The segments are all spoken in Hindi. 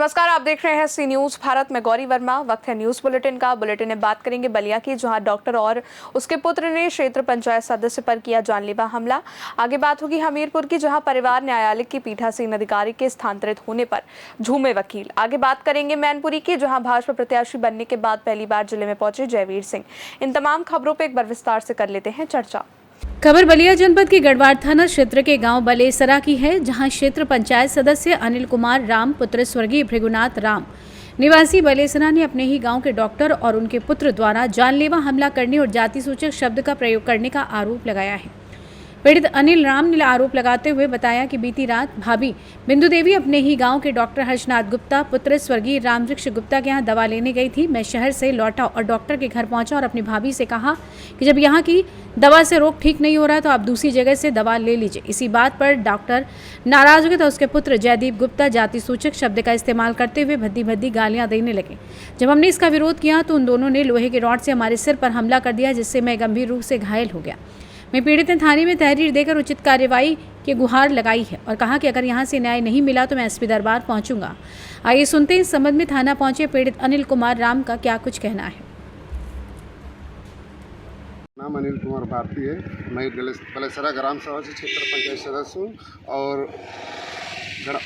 नमस्कार, आप देख रहे हैं सी न्यूज भारत में गौरी वर्मा। वक्त है न्यूज बुलेटिन का। बुलेटिन में बात करेंगे बलिया की, जहां डॉक्टर और उसके पुत्र ने क्षेत्र पंचायत सदस्य पर किया जानलेवा हमला। आगे बात होगी हमीरपुर की, जहां परिवार न्यायालय की पीठासीन अधिकारी के स्थानांतरित होने पर झूमे वकील। आगे बात करेंगे मैनपुरी की, जहां भाजपा प्रत्याशी बनने के बाद पहली बार जिले में पहुंचे जयवीर सिंह। इन तमाम खबरों पर एक बार विस्तार से कर लेते हैं चर्चा। खबर बलिया जनपद के गढ़वाड़ थाना क्षेत्र के गांव बलेसरा की है, जहां क्षेत्र पंचायत सदस्य अनिल कुमार राम पुत्र स्वर्गीय भृगुनाथ राम निवासी बलेसरा ने अपने ही गांव के डॉक्टर और उनके पुत्र द्वारा जानलेवा हमला करने और जाति सूचक शब्द का प्रयोग करने का आरोप लगाया है। पीड़ित अनिल राम ने आरोप लगाते हुए बताया कि बीती रात भाभी बिंदु देवी अपने ही गांव के डॉक्टर हर्षनाथ गुप्ता पुत्र स्वर्गीय रामवृक्ष गुप्ता के यहाँ दवा लेने गई थी। मैं शहर से लौटा और डॉक्टर के घर पहुंचा और अपनी भाभी से कहा कि जब यहाँ की दवा से रोग ठीक नहीं हो रहा है तो आप दूसरी जगह से दवा ले लीजिए। इसी बात पर डॉक्टर नाराज हो गए तो उसके पुत्र जयदीप गुप्ता जाति सूचक शब्द का इस्तेमाल करते हुए भद्दी भद्दी गालियां देने लगे। जब हमने इसका विरोध किया तो उन दोनों ने लोहे के रॉड से हमारे सिर पर हमला कर दिया, जिससे मैं गंभीर रूप से घायल हो गया। मैं पीड़ित ने थाने में तहरीर देकर उचित कार्रवाई की गुहार लगाई है और कहा कि अगर यहां से न्याय नहीं मिला तो मैं एसपी दरबार पहुंचूंगा। आइए सुनते हैं इस संबंध में थाना पहुंचे पीड़ित अनिल कुमार राम का क्या कुछ कहना है। नाम अनिल कुमार भारती है। मैं बलेसरा ग्राम सभा से क्षेत्र पंचायत सदस्य हूँ और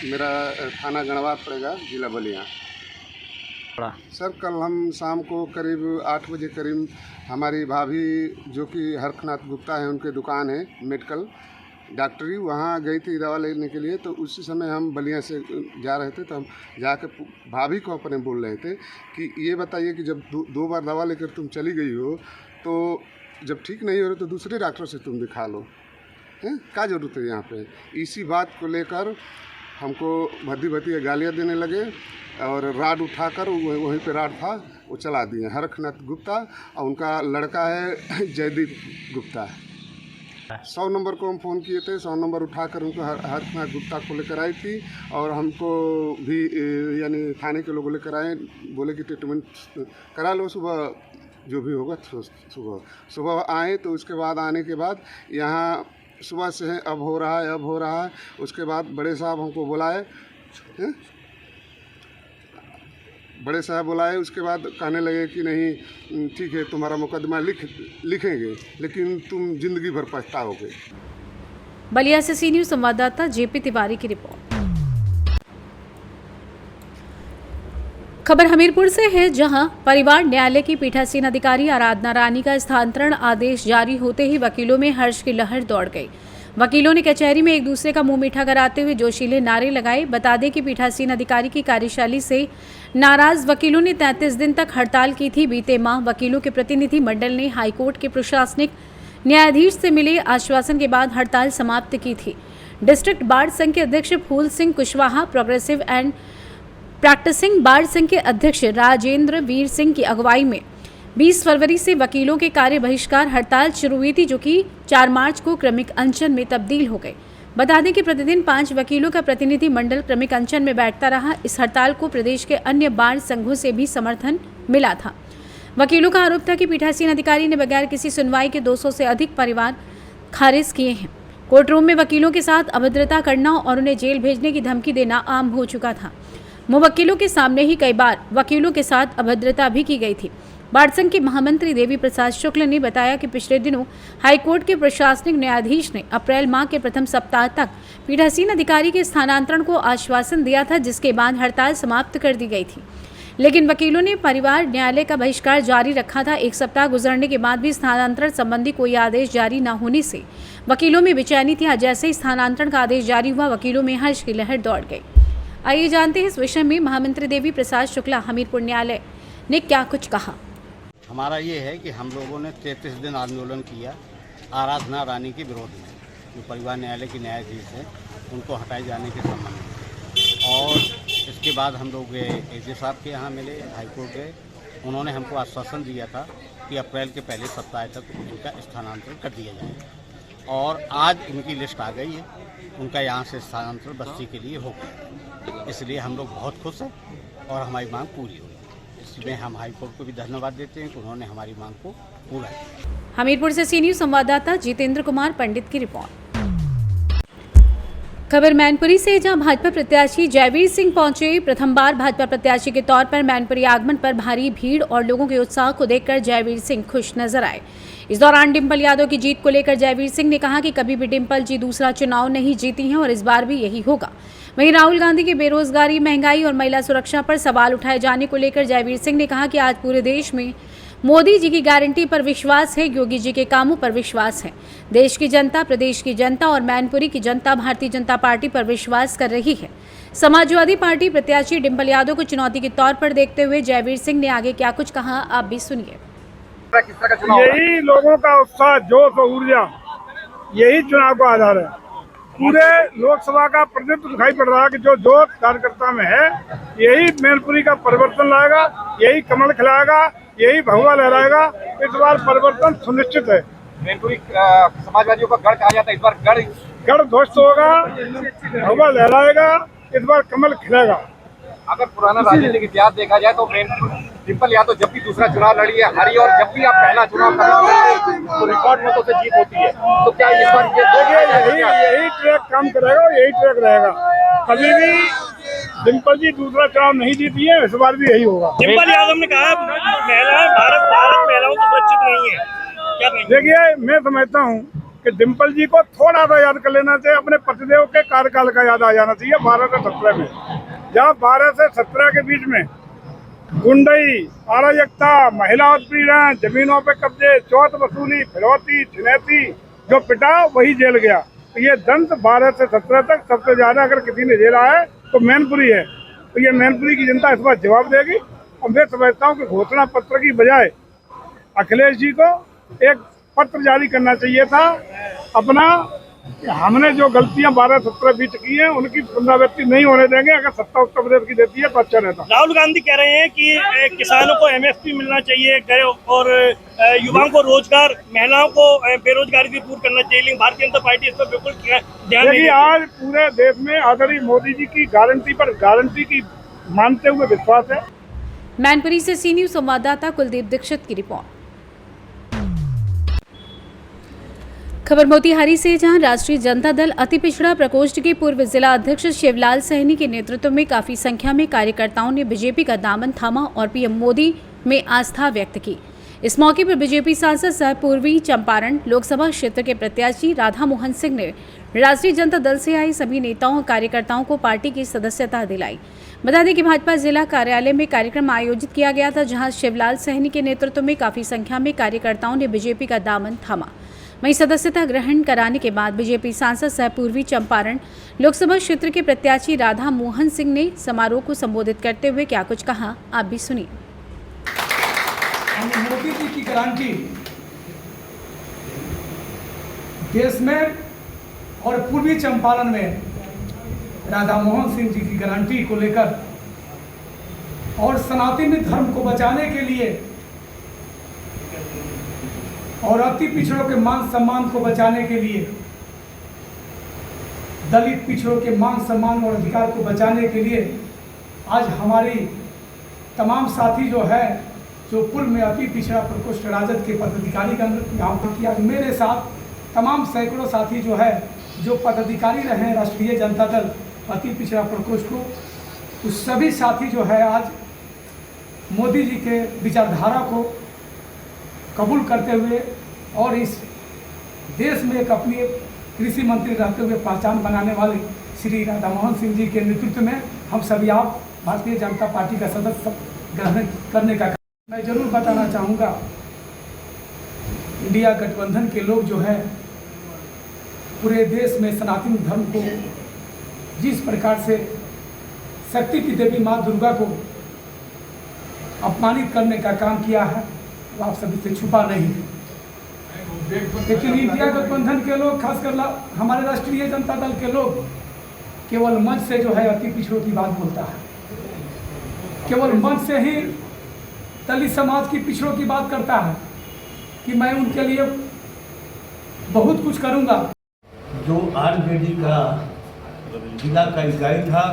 मेरा थाना गढ़वाड़ पड़ेगा, जिला बलिया। सर, कल हम शाम को करीब 8 बजे करीब हमारी भाभी जो कि हर्षनाथ गुप्ता है, उनके दुकान है मेडिकल डॉक्टरी, वहाँ गई थी दवा लेने के लिए। तो उसी समय हम बलिया से जा रहे थे, तो हम जाकर भाभी को अपने बोल रहे थे कि ये बताइए कि जब दो बार दवा लेकर तुम चली गई हो तो जब ठीक नहीं हो रही तो दूसरे डॉक्टर से तुम दिखा लो, हैं क्या ज़रूरत है यहाँ पे। इसी बात को लेकर हमको भद्दी भद्दी गालियाँ देने लगे और राड उठाकर वहीं पे राड था वो चला दिए। हर्षनाथ गुप्ता और उनका लड़का है जयदीप गुप्ता। 100 नंबर को हम फ़ोन किए थे, 100 नंबर उठाकर उनको हर्षनाथ गुप्ता को लेकर आई थी और हमको भी यानी थाने के लोग लेकर आए, बोले कि ट्रीटमेंट करा लो, सुबह जो भी होगा सुबह आए। तो उसके बाद आने के बाद यहाँ सुबह से है अब हो रहा है। उसके बाद बड़े साहब हमको बुलाए, उसके बाद कहने लगे कि नहीं ठीक है, तुम्हारा मुकदमा लिखेंगे लेकिन तुम जिंदगी भर पछताओगे। बलिया से सी न्यूज संवाददाता जेपी तिवारी की रिपोर्ट। खबर हमीरपुर से है, जहां परिवार न्यायालय की पीठासीन अधिकारी आराधना रानी का स्थानांतरण आदेश जारी होते ही वकीलों में हर्ष की लहर दौड़ गई। वकीलों ने कचहरी में एक दूसरे का मुंह मीठा कराते हुए जोशीले नारे लगाए। बता दें कि पीठासीन अधिकारी की कार्यशैली से नाराज वकीलों ने 33 दिन तक हड़ताल की थी। बीते माह वकीलों के प्रतिनिधि मंडल ने हाईकोर्ट के प्रशासनिक न्यायाधीश से मिले आश्वासन के बाद हड़ताल समाप्त की थी। डिस्ट्रिक्ट बार संघ के अध्यक्ष Phool Singh Kushwaha, progressive and practicing बार संघ के अध्यक्ष राजेंद्र वीर सिंह की अगुवाई में 20 फरवरी से वकीलों के कार्य बहिष्कार हड़ताल शुरू हुई थी, जो कि 4 मार्च को क्रमिक अनशन में तब्दील हो गई। बता दें कि प्रतिदिन 5 वकीलों का प्रतिनिधि मंडल क्रमिक अनशन में बैठता रहा। इस हड़ताल को प्रदेश के अन्य बार संघों से भी समर्थन मिला था। वकीलों का आरोप था कि पीठासीन अधिकारी ने बगैर किसी सुनवाई के 200 से अधिक परिवार खारिज किए हैं। कोर्ट रूम में वकीलों के साथ अभद्रता करना और उन्हें जेल भेजने की धमकी देना आम हो चुका था। मुवक्किलों के सामने ही कई बार वकीलों के साथ अभद्रता भी की गई थी। बार संघ के महामंत्री देवी प्रसाद शुक्ल ने बताया कि पिछले दिनों हाईकोर्ट के प्रशासनिक न्यायाधीश ने अप्रैल माह के प्रथम सप्ताह तक पीठासीन अधिकारी के स्थानांतरण को आश्वासन दिया था, जिसके बाद हड़ताल समाप्त कर दी गई थी। लेकिन वकीलों ने परिवार न्यायालय का बहिष्कार जारी रखा था। 1 सप्ताह गुजरने के बाद भी स्थानांतरण संबंधी कोई आदेश जारी न होने से वकीलों में बेचैनी थी। जैसे ही स्थानांतरण का आदेश जारी हुआ, वकीलों में हर्ष की लहर दौड़ गई। आइए जानते हैं इस विषय में महामंत्री देवी प्रसाद शुक्ला हमीरपुर न्यायालय ने क्या कुछ कहा। हमारा ये है कि हम लोगों ने 33 दिन आंदोलन किया आराधना रानी के विरोध में, जो परिवार न्यायालय के न्यायाधीश हैं, उनको हटाए जाने के संबंध में। और इसके बाद हम लोग एजे साहब के यहाँ मिले, हाईकोर्ट गए। उन्होंने हमको आश्वासन दिया था कि अप्रैल के पहले सप्ताह तक इनका स्थानांतरण कर दिया जाएगा। और आज उनकी लिस्ट आ गई है, उनका यहाँ से स्थानांतरण बस्ती के लिए हो गया। इसलिए हम लोग बहुत खुश हैं और हमारी मांग पूरी हुई। इसमें हम हाईकोर्ट को भी धन्यवाद देते हैं कि उन्होंने हमारी मांग को पूरा किया। हमीरपुर से सी न्यूज संवाददाता जितेंद्र कुमार पंडित की रिपोर्ट। खबर मैनपुरी से, जहां भाजपा प्रत्याशी जयवीर सिंह पहुंचे। प्रथम बार भाजपा प्रत्याशी के तौर पर मैनपुरी आगमन पर भारी भीड़ और लोगों के उत्साह को देखकर जयवीर सिंह खुश नजर आए। इस दौरान डिंपल यादव की जीत को लेकर जयवीर सिंह ने कहा कि कभी भी डिंपल जी दूसरा चुनाव नहीं जीती हैं और इस बार भी यही होगा। वहीं राहुल गांधी की बेरोजगारी, महंगाई और महिला सुरक्षा पर सवाल उठाए जाने को लेकर जयवीर सिंह ने कहा कि आज पूरे देश में मोदी जी की गारंटी पर विश्वास है, योगी जी के कामों पर विश्वास है। देश की जनता, प्रदेश की जनता और मैनपुरी की जनता भारतीय जनता पार्टी पर विश्वास कर रही है। समाजवादी पार्टी प्रत्याशी डिंपल यादव को चुनौती के तौर पर देखते हुए जयवीर सिंह ने आगे क्या कुछ कहा, आप भी सुनिए। यही लोगों का उत्साह, जोश और ऊर्जा, यही चुनाव का आधार है। पूरे लोकसभा का प्रतिनिधित्व दिखाई पड़ रहा है कि जो जोश कार्यकर्ता में है, यही मैनपुरी का परिवर्तन लाएगा, यही कमल खिलाएगा, यही भगवा लहराएगा। इस बार परिवर्तन सुनिश्चित है। मैनपुरी समाजवादियों का गढ़ कहा जाता है, इस बार गढ़ ध्वस्त होगा, भगवा लहराएगा, इस बार कमल खिलेगा। अगर पुराना राजनीतिक इतिहास देखा जाए तो डिंपल यादव जब भी दूसरा चुनाव लड़ी है हारी, और जब भी आप पहला चुनाव करते तो रिकॉर्ड मतों से जीत होती है। तो क्या इस बार यही ट्रैक काम करेगा और यही ट्रैक रहेगा। कभी भी डिंपल जी दूसरा चुनाव नहीं जीती है, इस बार भी यही होगा। डिंपल यादव ने कहा भारत महिलाओं को सुरक्षित नहीं है, क्या नहीं? देखिए, मैं समझता हूँ कि डिंपल जी को थोड़ा सा याद कर लेना चाहिए, अपने पतिदेव के कार्यकाल का याद आ जाना चाहिए 12 से 17 में, जहाँ 12 से 17 के बीच में गुंडई, अराजकता, महिला उत्पीड़न, जमीनों पे कब्जे, चौथ वसूली, फिरौती, छिनैती जो पिटा वही जेल गया। तो ये दंत 12 से 17 तक सबसे ज्यादा अगर किसी ने झेला है तो मैनपुरी है। तो ये मैनपुरी की जनता इस बार जवाब देगी। और मैं समझता हूँ कि घोषणा पत्र की बजाय अखिलेश जी को एक पत्र जारी करना चाहिए था अपना, हमने जो गलतियां 12-17 बीच की हैं उनकी पुनरावृत्ति नहीं होने देंगे। अगर सत्ता उत्तर प्रदेश की देती है तो अच्छा रहता। राहुल गांधी कह रहे हैं कि किसानों को MSP मिलना चाहिए और युवाओं को रोजगार, महिलाओं को बेरोजगारी भी दूर करना चाहिए, लेकिन भारतीय जनता पार्टी इस पर बिल्कुल ध्यान नहीं। आज पूरे देश में आदरणीय मोदी जी की गारंटी पर गारंटी की मानते हुए विश्वास है। मैनपुरी से सी न्यूज संवाददाता कुलदीप दीक्षित की रिपोर्ट। खबर मोतिहारी से, जहां राष्ट्रीय जनता दल अति पिछड़ा प्रकोष्ठ के पूर्व जिला अध्यक्ष शिवलाल सहनी के नेतृत्व में काफी संख्या में कार्यकर्ताओं ने बीजेपी का दामन थामा और पीएम मोदी में आस्था व्यक्त की। इस मौके पर बीजेपी सांसद सह पूर्वी चंपारण लोकसभा क्षेत्र के प्रत्याशी राधा मोहन सिंह ने राष्ट्रीय जनता दल से आई सभी नेताओं और कार्यकर्ताओं को पार्टी की सदस्यता दिलाई। बता दें कि भाजपा जिला कार्यालय में कार्यक्रम आयोजित किया गया था, जहां शिवलाल सहनी के नेतृत्व में काफी संख्या में कार्यकर्ताओं ने बीजेपी का दामन थामा। वहीं सदस्यता ग्रहण कराने के बाद बीजेपी सांसद सह पूर्वी चंपारण लोकसभा क्षेत्र के प्रत्याशी राधा मोहन सिंह ने समारोह को संबोधित करते हुए क्या कुछ कहा, आप भी सुनिए। मोदी जी की गारंटी देश में और पूर्वी चंपारण में राधा मोहन सिंह जी की गारंटी को लेकर और सनातनी धर्म को बचाने के लिए और अति पिछड़ों के मान सम्मान को बचाने के लिए, दलित पिछड़ों के मान सम्मान और अधिकार को बचाने के लिए आज हमारी तमाम साथी जो है, जो पूर्व में अति पिछड़ा प्रकोष्ठ राजद के पदाधिकारी का यहाँ पर किया, मेरे साथ तमाम सैकड़ों साथी जो है, जो पदाधिकारी रहे हैं राष्ट्रीय जनता दल अति पिछड़ा प्रकोष्ठ को, उस सभी साथी जो है आज मोदी जी के विचारधारा को कबूल करते हुए और इस देश में एक अपनी कृषि मंत्री रहते हुए पहचान बनाने वाले श्री राधा मोहन सिंह जी के नेतृत्व में हम सभी आप भारतीय जनता पार्टी का सदस्य ग्रहण करने का मैं जरूर बताना चाहूँगा। इंडिया गठबंधन के लोग जो है पूरे देश में सनातन धर्म को जिस प्रकार से शक्ति की देवी माँ दुर्गा को अपमानित करने का काम किया है, वो आप सभी से छुपा नहीं है। लेकिन इंडिया गठबंधन के लोग, खासकर हमारे राष्ट्रीय जनता दल के लोग, केवल मंच से जो है अति पिछड़ों की बात बोलता है, केवल मंच से ही दलित समाज की पिछड़ों की बात करता है कि मैं उनके लिए बहुत कुछ करूंगा। जो आरजेडी का जिला का इकाई था,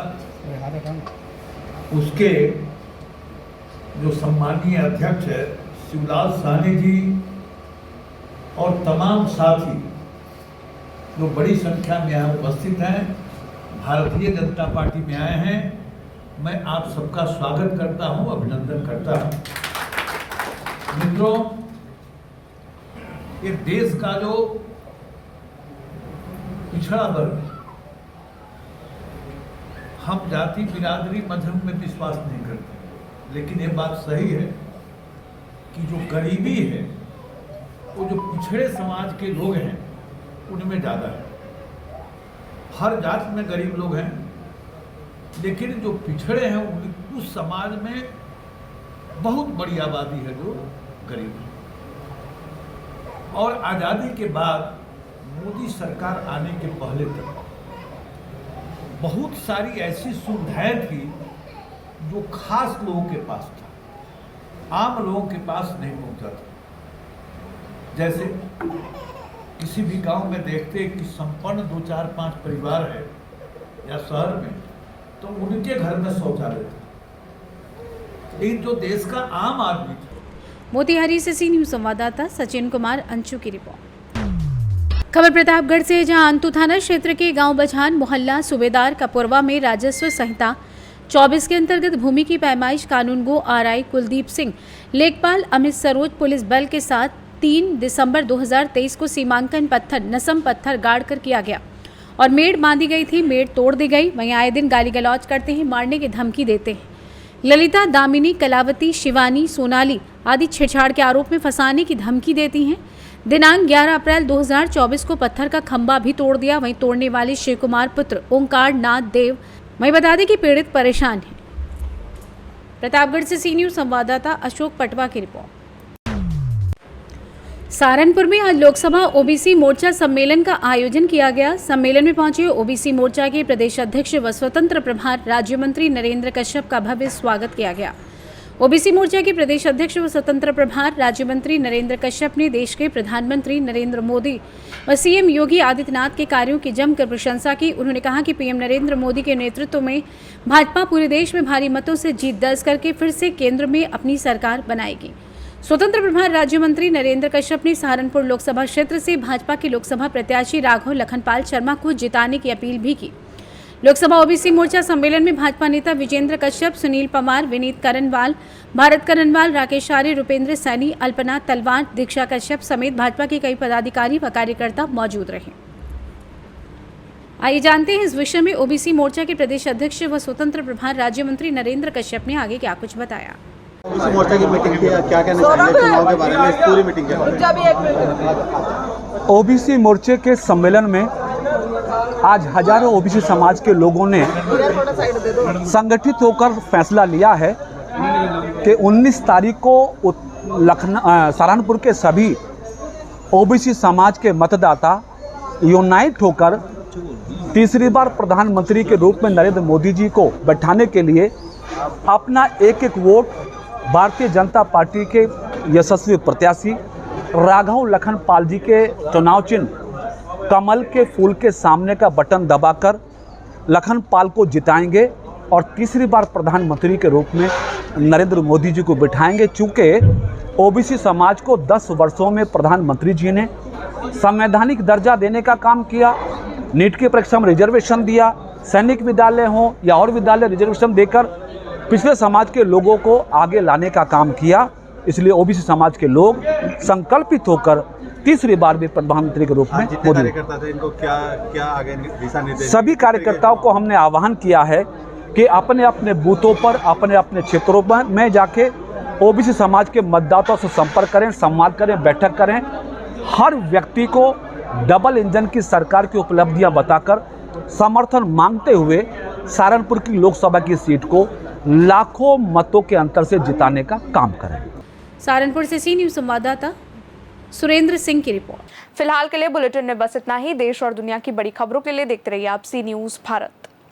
उसके जो सम्मानीय अध्यक्ष शिवलाल सहनी जी और तमाम साथी जो बड़ी संख्या में यहाँ उपस्थित हैं, भारतीय जनता पार्टी में आए हैं, मैं आप सबका स्वागत करता हूं, अभिनंदन करता हूं। मित्रों, ये देश का जो पिछड़ा वर्ग है, हम जाति बिरादरी मजहब में विश्वास नहीं करते, लेकिन ये बात सही है कि जो गरीबी है वो जो पिछड़े समाज के लोग हैं उनमें ज़्यादा है। हर जात में गरीब लोग हैं, लेकिन जो पिछड़े हैं उस समाज में बहुत बड़ी आबादी है जो गरीब है। और आज़ादी के बाद मोदी सरकार आने के पहले तक बहुत सारी ऐसी सुविधाएं थी जो खास लोगों के पास था, आम लोगों के पास नहीं पहुंचा था। जैसे किसी भी गांव में देखते कि संपन्न 2, 4, 5 परिवार है या शहर में, तो उनके घर में शौचालय था। लेकिन जो देश का आम आदमी था। मोतिहारी से सी न्यूज संवाददाता सचिन कुमार अंशु की रिपोर्ट। खबर प्रतापगढ़ से, जहां अंतु थाना क्षेत्र के गांव बझान मोहल्ला सूबेदार कपुरवा में राजस्व संहिता 24 के अंतर्गत भूमि की पैमाइश कानूनगो आरआई कुलदीप सिंह, लेखपाल अमित सरोज पुलिस बल के साथ 3 दिसंबर 2023 को सीमांकन पत्थर नसम पत्थर गाड़ कर किया गया और मेड़ बांधी गई थी, मेड़ तोड़ दी गई। वहीं आए दिन गाली गलौज करते हैं, मारने की धमकी देते हैं। ललिता, दामिनी, कलावती, शिवानी, सोनाली आदि छेड़छाड़ के आरोप में फंसाने की धमकी देती हैं। दिनांक 11 अप्रैल 2024 को पत्थर का खंभा भी तोड़ दिया। वहीं तोड़ने वाले शिव कुमार पुत्र ओंकार नाथ देव, वहीं बता दें कि पीड़ित परेशान है। प्रतापगढ़ से सी न्यूज संवाददाता अशोक पटवा की रिपोर्ट। सहारनपुर में आज लोकसभा ओबीसी मोर्चा सम्मेलन का आयोजन किया गया। सम्मेलन में पहुंचे ओबीसी मोर्चा के प्रदेश अध्यक्ष व स्वतंत्र प्रभार राज्य मंत्री नरेंद्र कश्यप का भव्य स्वागत किया गया। ओबीसी मोर्चा के प्रदेश अध्यक्ष व स्वतंत्र प्रभार राज्य मंत्री नरेंद्र कश्यप ने देश के प्रधानमंत्री नरेंद्र मोदी व सीएम योगी आदित्यनाथ के कार्यों की जमकर प्रशंसा की। उन्होंने कहा कि पीएम नरेंद्र मोदी के नेतृत्व में भाजपा पूरे देश में भारी मतों से जीत दर्ज करके फिर से केंद्र में अपनी सरकार बनाएगी। स्वतंत्र प्रभार राज्य मंत्री नरेंद्र कश्यप ने सहारनपुर लोकसभा क्षेत्र से भाजपा के लोकसभा प्रत्याशी राघव लखनपाल शर्मा को जिताने की अपील भी की। लोकसभा ओबीसी मोर्चा सम्मेलन में भाजपा नेता विजेंद्र कश्यप, सुनील पवार, विनीत करनवाल, भारत करनवाल, राकेश आर्य, रुपेंद्र सैनी, अल्पना तलवार, दीक्षा कश्यप समेत भाजपा के कई पदाधिकारी व कार्यकर्ता मौजूद रहे। आइए जानते हैं इस विषय में ओबीसी मोर्चा के प्रदेश अध्यक्ष व स्वतंत्र प्रभार राज्य मंत्री नरेंद्र कश्यप ने आगे क्या कुछ बताया। ओबीसी मोर्चा की मीटिंग की क्या कहना चाहेंगे चुनाव के बारे में, पूरी मीटिंग के बारे में? ओबीसी मोर्चे के सम्मेलन में आज हजारों ओबीसी समाज के लोगों ने संगठित होकर फैसला लिया है कि 19 तारीख को सहारनपुर के सभी ओबीसी समाज के मतदाता यूनाइट होकर तीसरी बार प्रधानमंत्री के रूप में नरेंद्र मोदी जी को बैठाने के लिए अपना एक एक वोट भारतीय जनता पार्टी के यशस्वी प्रत्याशी राघव लखनपाल जी के चुनाव चिन्ह कमल के फूल के सामने का बटन दबाकर लखनपाल को जिताएंगे और तीसरी बार प्रधानमंत्री के रूप में नरेंद्र मोदी जी को बिठाएंगे। चूँकि ओबीसी समाज को 10 वर्षों में प्रधानमंत्री जी ने संवैधानिक दर्जा देने का काम किया, नीट की परीक्षा में रिजर्वेशन दिया, सैनिक विद्यालय हो या और विद्यालय रिजर्वेशन देकर पिछले समाज के लोगों को आगे लाने का काम किया। इसलिए ओबीसी समाज के लोग संकल्पित होकर तीसरी बार भी प्रधानमंत्री के रूप में मोदी इनको क्या आगे दिशा निर्देश? सभी कार्यकर्ताओं को हमने आह्वान किया है कि अपने अपने बूथों पर, अपने अपने क्षेत्रों में जाके ओबीसी समाज के मतदाताओं से संपर्क करें, संवाद करें, बैठक करें। हर व्यक्ति को डबल इंजन की सरकार की उपलब्धियां बताकर समर्थन मांगते हुए सहारनपुर की लोकसभा की सीट को लाखों मतों के अंतर से जिताने का काम करें। सहारनपुर से सी न्यूज संवाददाता सुरेंद्र सिंह की रिपोर्ट। फिलहाल के लिए बुलेटिन में बस इतना ही। देश और दुनिया की बड़ी खबरों के लिए देखते रहिए आप सी न्यूज भारत।